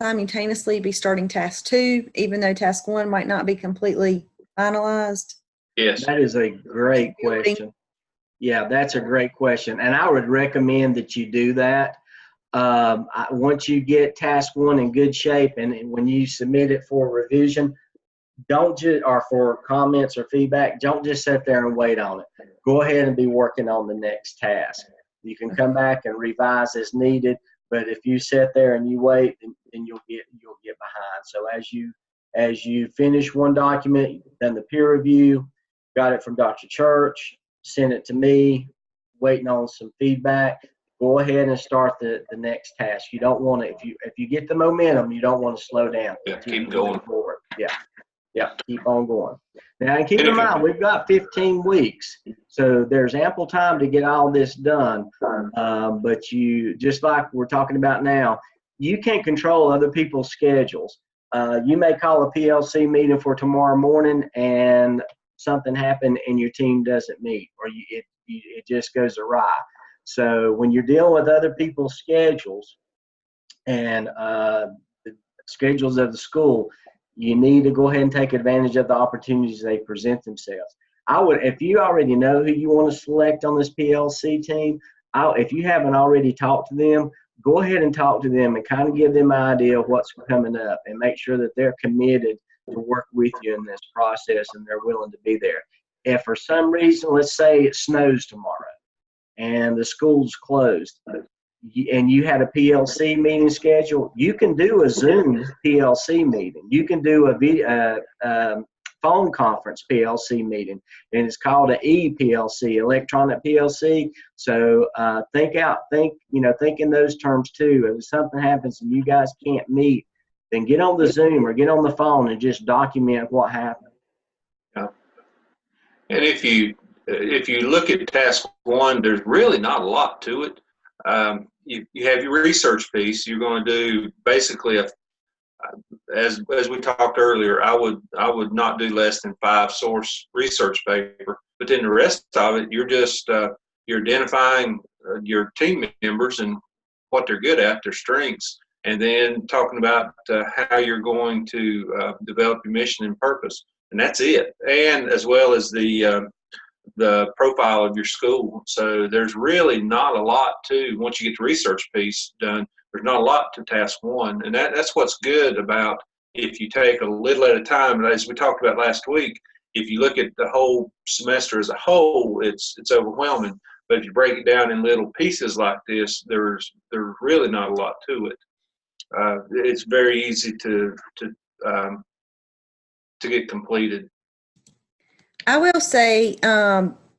simultaneously be starting task 2, even though task 1 might not be completely finalized? Yes. That is a great question. Yeah, that's a great question. And I would recommend that you do that. Once you get task 1 in good shape, and when you submit it for revision, don't just, or for comments or feedback, don't just sit there and wait on it. Go ahead and be working on the next task. You can come back and revise as needed, but if you sit there and you wait, then you'll get behind. So as you finish one document, you've done the peer review, got it from Dr. Church, send it to me, waiting on some feedback, go ahead and start the next task. You don't want to, if you get the momentum, you don't want to slow down. Yeah, keep going forward. Yeah, keep on going. Now, and keep in mind, we've got 15 weeks, so there's ample time to get all this done. But you, just like we're talking about now, you can't control other people's schedules. You may call a PLC meeting for tomorrow morning and something happened and your team doesn't meet, or it just goes awry. So when you're dealing with other people's schedules and the schedules of the school, you need to go ahead and take advantage of the opportunities they present themselves. I would, if you already know who you want to select on this PLC team, if you haven't already talked to them, go ahead and talk to them and kind of give them an idea of what's coming up and make sure that they're committed to work with you in this process and they're willing to be there. If for some reason, let's say it snows tomorrow and the school's closed, and you had a PLC meeting scheduled, you can do a Zoom PLC meeting. You can do a video, phone conference PLC meeting, and it's called an ePLC, electronic PLC. So think in those terms too. If something happens and you guys can't meet, then get on the Zoom or get on the phone and just document what happened. Yeah. And if you look at task one, there's really not a lot to it. You have your research piece. You're going to do basically as we talked earlier. I would not do less than 5 source research paper. But then the rest of it, you're just you're identifying your team members and what they're good at, their strengths, and then talking about how you're going to develop your mission and purpose, and that's it. And as well as the profile of your school. So there's really not a lot to, once you get the research piece done, there's not a lot to task one. And that's what's good about if you take a little at a time. And as we talked about last week, if you look at the whole semester as a whole, it's overwhelming. But if you break it down in little pieces like this, there's really not a lot to it. It's very easy to get completed. I will say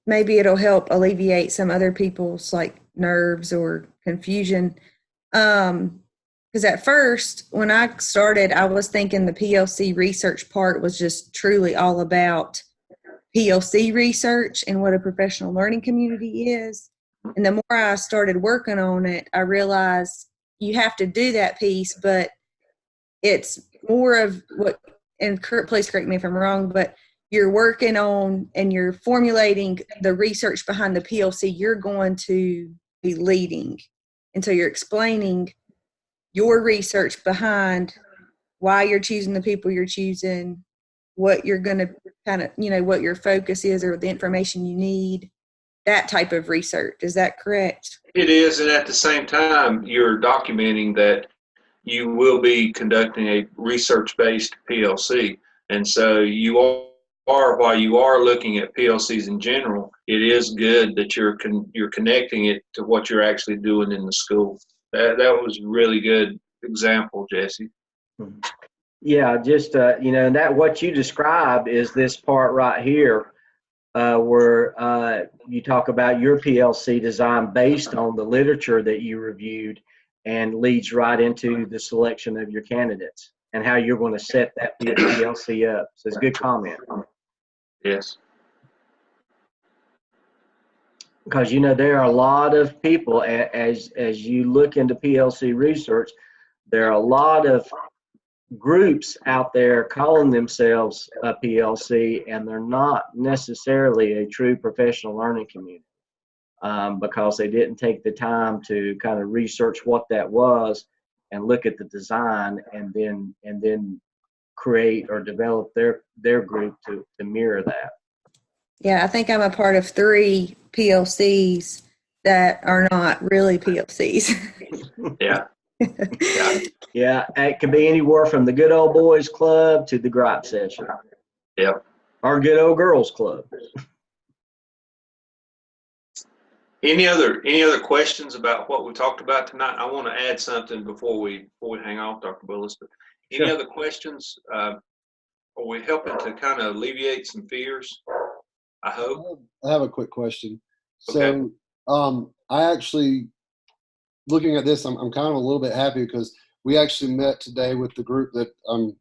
maybe it'll help alleviate some other people's like nerves or confusion. Because at first, when I started, I was thinking the PLC research part was just truly all about PLC research and what a professional learning community is. And the more I started working on it, I realized you have to do that piece, but it's more of what, and please correct me if I'm wrong, but you're working on and you're formulating the research behind the PLC you're going to be leading. And so you're explaining your research behind why you're choosing the people you're choosing, what you're going to kind of, what your focus is or the information you need, that type of research. Is that correct? It is. And at the same time, you're documenting that you will be conducting a research-based PLC. And so while you are looking at PLCs in general, it is good that you're connecting it to what you're actually doing in the school. That was a really good example, Jesse. Yeah, just that what you describe is this part right here, where you talk about your PLC design based on the literature that you reviewed, and leads right into the selection of your candidates and how you're going to set that PLC up. So it's a good comment. Yes. Because there are a lot of people, as you look into PLC research, there are a lot of groups out there calling themselves a PLC, and they're not necessarily a true professional learning community, because they didn't take the time to kind of research what that was and look at the design and then create or develop their group to mirror that. Yeah, I think I'm a part of 3 PLCs that are not really PLCs. Yeah. Yeah, it can be anywhere from the good old boys club to the gripe session. Yep. Or good old girls club. Any other questions about what we talked about tonight? I want to add something before we hang off, Dr. Bullis. But any other questions? Are we helping to kind of alleviate some fears? I hope. I have a quick question. Okay. So I actually, looking at this, I'm kind of a little bit happy because we actually met today with the group that,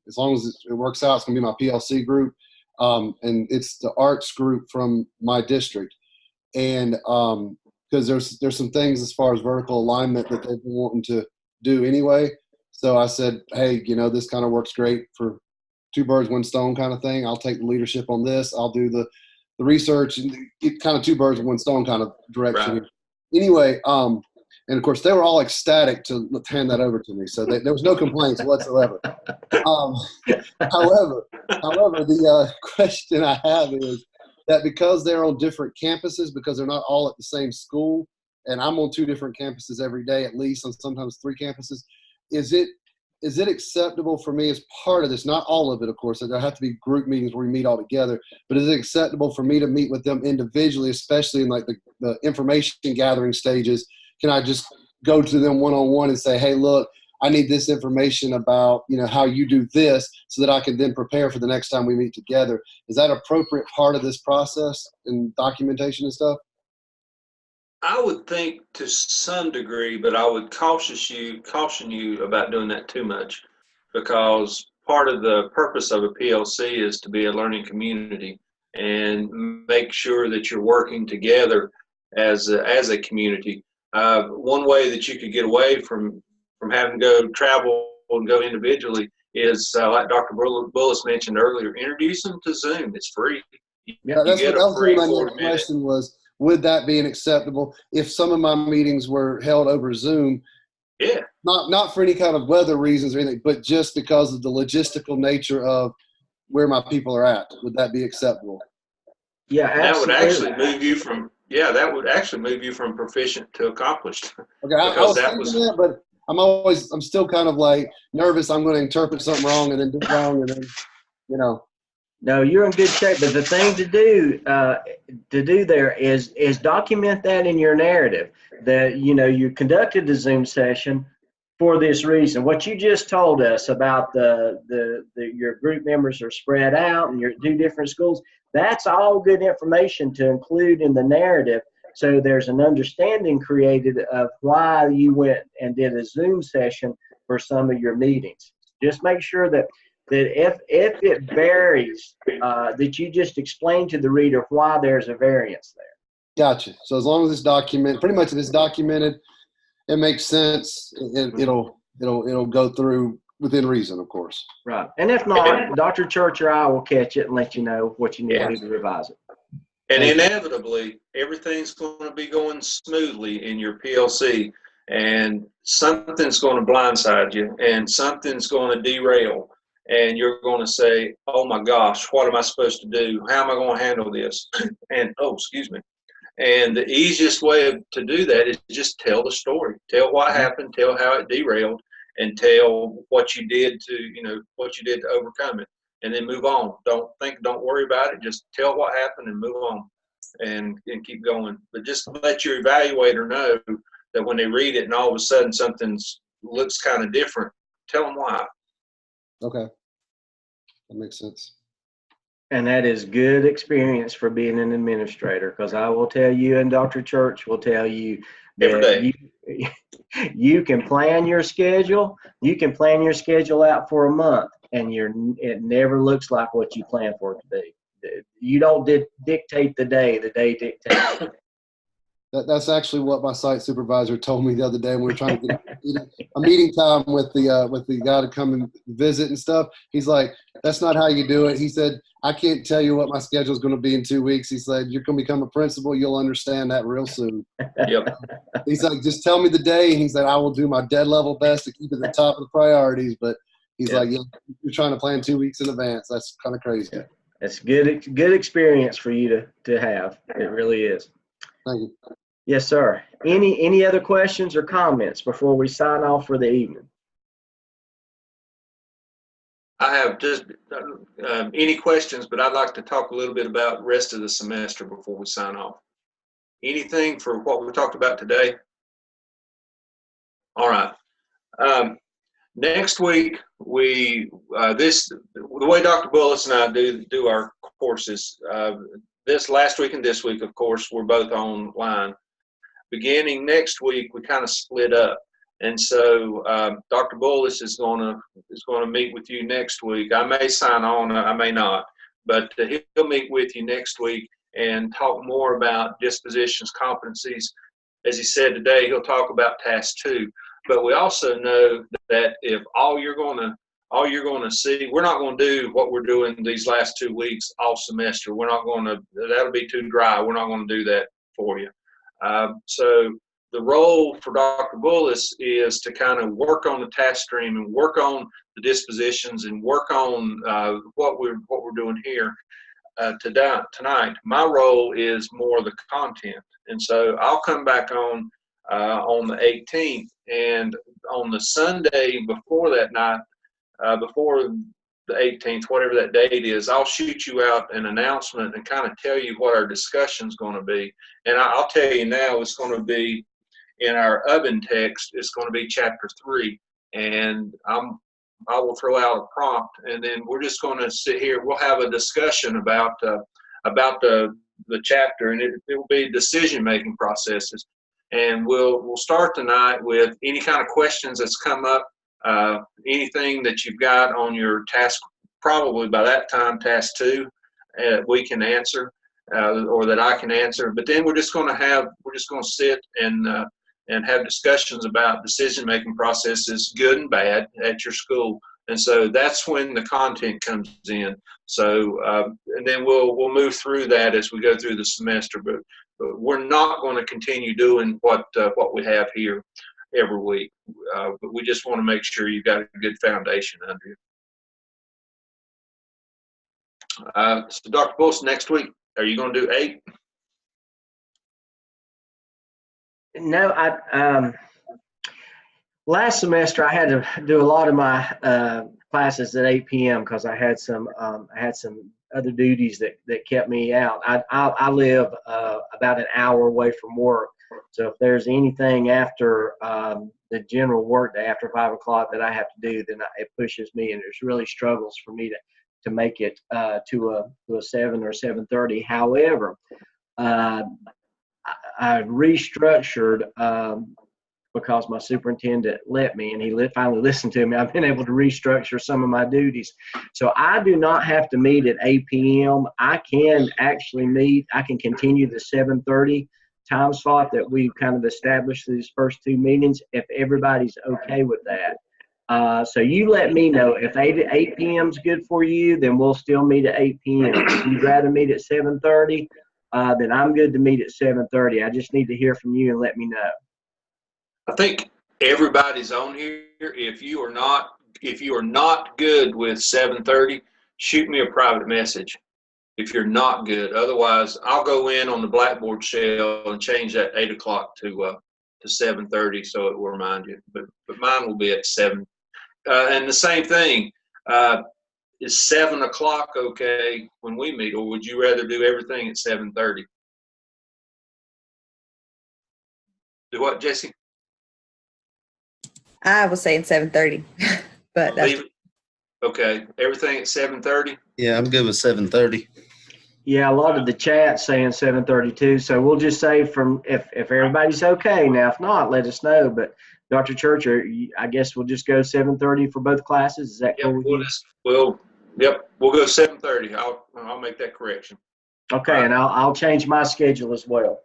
as long as it works out, it's going to be my PLC group. And it's the arts group from my district. And because there's some things as far as vertical alignment that they've been wanting to do anyway. So I said, hey, this kind of works great for 2 birds, 1 stone kind of thing. I'll take the leadership on this. I'll do the research and get kind of 2 birds, 1 stone kind of direction. Right. Anyway, and of course they were all ecstatic to hand that over to me. So there was no complaints whatsoever. However, the question I have is that because they're on different campuses, because they're not all at the same school, and I'm on 2 different campuses every day at least, and sometimes 3 campuses, is it acceptable for me as part of this, not all of it, of course, there have to be group meetings where we meet all together, but is it acceptable for me to meet with them individually, especially in like the information gathering stages? Can I just go to them one-on-one and say, hey, look, I need this information about, how you do this so that I can then prepare for the next time we meet together? Is that an appropriate part of this process and documentation and stuff? I would think to some degree, but I would caution you about doing that too much. because part of the purpose of a PLC is to be a learning community and make sure that you're working together as a community. One way that you could get away from having to go travel and go individually is, like Dr. Bullis mentioned earlier, introduce them to Zoom. It's free. Yeah, You get that a was free my 40 next minute. question was, would that be acceptable if some of my meetings were held over Zoom? Yeah. Not for any kind of weather reasons or anything, but just because of the logistical nature of where my people are at. Would that be acceptable? Yeah, absolutely. That would actually move you from proficient to accomplished. Okay, I was thinking that, but I'm still kind of like nervous. I'm going to interpret something wrong and then do it wrong, and then, you know. No, you're in good shape. But the thing to do there is document that in your narrative that, you know, you conducted the Zoom session for this reason. What you just told us about your group members are spread out and you do different schools, that's all good information to include in the narrative. So there's an understanding created of why you went and did a Zoom session for some of your meetings. Just make sure that if it varies, that you just explain to the reader why there's a variance there. Gotcha. So as long as it's documented, pretty much if it's documented, it makes sense. It'll go through within reason, of course. Right. And if not, Dr. Church or I will catch it and let you know what you need to do to revise it. And inevitably, everything's going to be going smoothly in your PLC, and something's going to blindside you, and something's going to derail, and you're going to say, "Oh my gosh, what am I supposed to do? How am I going to handle this?" And And the easiest way to do that is just tell the story, tell what happened, tell how it derailed, and tell what you did to overcome it. And then move on. Don't worry about it. Just tell what happened and move on and keep going. But just let your evaluator know that when they read it and all of a sudden something looks kind of different, tell them why. Okay. That makes sense. And that is good experience for being an administrator, because I will tell you, and Dr. Church will tell you, Every day. You can plan your schedule. You can plan your schedule out for a month, and it never looks like what you plan for it to be. You don't dictate the day dictates. That's actually what my site supervisor told me the other day when we were trying to get a meeting time with the guy to come and visit and stuff. He's like, "That's not how you do it." He said, "I can't tell you what my schedule is going to be in 2 weeks." He said, "You're going to become a principal. You'll understand that real soon." Yep. He's like, "Just tell me the day." And he said, "I will do my dead level best to keep it at the top of the priorities." But he's like, "Yeah, you're trying to plan 2 weeks in advance. That's kind of crazy." Yeah. It's good experience for you to have. It really is. Thank you. Yes, sir. Any other questions or comments before we sign off for the evening? I have just any questions, but I'd like to talk a little bit about the rest of the semester before we sign off. Anything for what we talked about today? All right. Next week, the way Dr. Bullis and I do our courses, this last week and this week, of course, we're both online. Beginning next week, we kind of split up, and so Dr. Bullis is going to meet with you next week. I may sign on, I may not, but he'll meet with you next week and talk more about dispositions, competencies. As he said today, he'll talk about task 2. But we also know that if all you're going to see, we're not going to do what we're doing these last 2 weeks all semester. That'll be too dry. We're not going to do that for you. So the role for Dr. Bullis is to kind of work on the task stream and work on the dispositions and work on what we're doing here tonight. My role is more the content, and so I'll come back on the 18th, and on the Sunday before that night, before the 18th, whatever that date is, I'll shoot you out an announcement and kind of tell you what our discussion's going to be. And I'll tell you now, it's going to be in our oven text. It's going to be chapter 3, and I will throw out a prompt, and then we're just going to sit here. We'll have a discussion about the chapter, and it will be decision-making processes. And we'll start tonight with any kind of questions that's come up Anything that you've got on your task, probably by that time, task 2, we can answer, or that I can answer. But then we're just going to sit and have discussions about decision-making processes, good and bad, at your school. And so that's when the content comes in. So, and then we'll move through that as we go through the semester. But we're not going to continue doing what we have here every week. But we just want to make sure you've got a good foundation under you. So Dr. Bullis, next week, are you going to do 8? No, last semester I had to do a lot of my classes at 8 p.m. because I had some other duties that kept me out. I live about an hour away from work, so if there's anything after the general work day after 5 o'clock that I have to do, then it pushes me, and there's really struggles for me to make it to a 7 or 7:30. However, I restructured because my superintendent let me, and he finally listened to me. I've been able to restructure some of my duties. So I do not have to meet at 8 p.m. I can actually meet, I can continue the 7:30 time slot that we've kind of established these first 2 meetings if everybody's okay with that. So you let me know. If 8 p.m. is good for you, then we'll still meet at 8 p.m. If you'd rather meet at 7:30, then I'm good to meet at 7:30. I just need to hear from you and let me know. I think everybody's on here. If you are not good with 7:30, shoot me a private message. If you're not good, otherwise I'll go in on the Blackboard shell and change that 8 o'clock to 7:30 so it will remind you. But mine will be at 7. And the same thing. Is 7 o'clock okay when we meet, or would you rather do everything at 7:30? Do what, Jesse? I was saying 7:30, but that's okay. Everything at 7:30. Yeah, I'm good with 7:30. Yeah, a lot of the chat saying 7:32. So we'll just say from if everybody's okay. Now, if not, let us know. But Dr. Churcher, I guess we'll just go 7:30 for both classes. Is that cool with you? We'll go 7:30. I'll make that correction. Okay, and I'll change my schedule as well.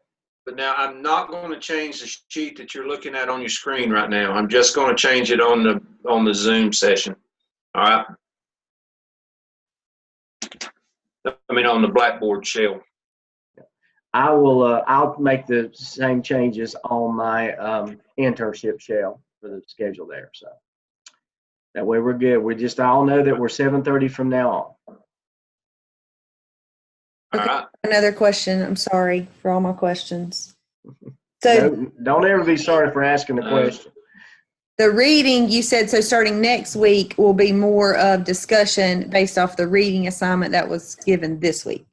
But now I'm not going to change the sheet that you're looking at on your screen right now. I'm just going to change it on the Zoom session. All right. I mean on the Blackboard shell. I will. I'll make the same changes on my internship shell for the schedule there. So that way we're good. We just all know that we're 7:30 from now on. All right. another question. I'm sorry for all my questions. So don't ever be sorry for asking the question. the reading, you said, so starting next week will be more of discussion based off the reading assignment that was given this week.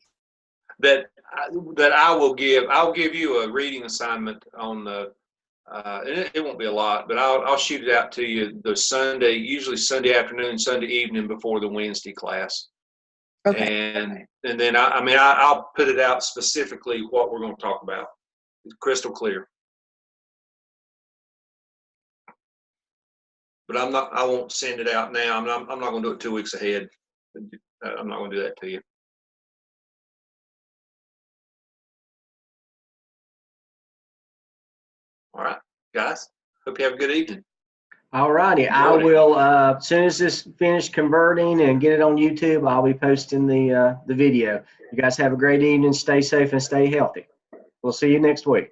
That I'll give you a reading assignment on the, it won't be a lot, but I'll shoot it out to you the Sunday, usually Sunday afternoon, Sunday evening before the Wednesday class. Okay. And then I'll put it out specifically what we're going to talk about. It's crystal clear. But I won't send it out now. I'm not going to do it 2 weeks ahead. I'm not going to do that to you. All right, guys. Hope you have a good evening. All righty. I will, as soon as this finished converting and get it on YouTube, I'll be posting the video. You guys have a great evening. Stay safe and stay healthy. We'll see you next week.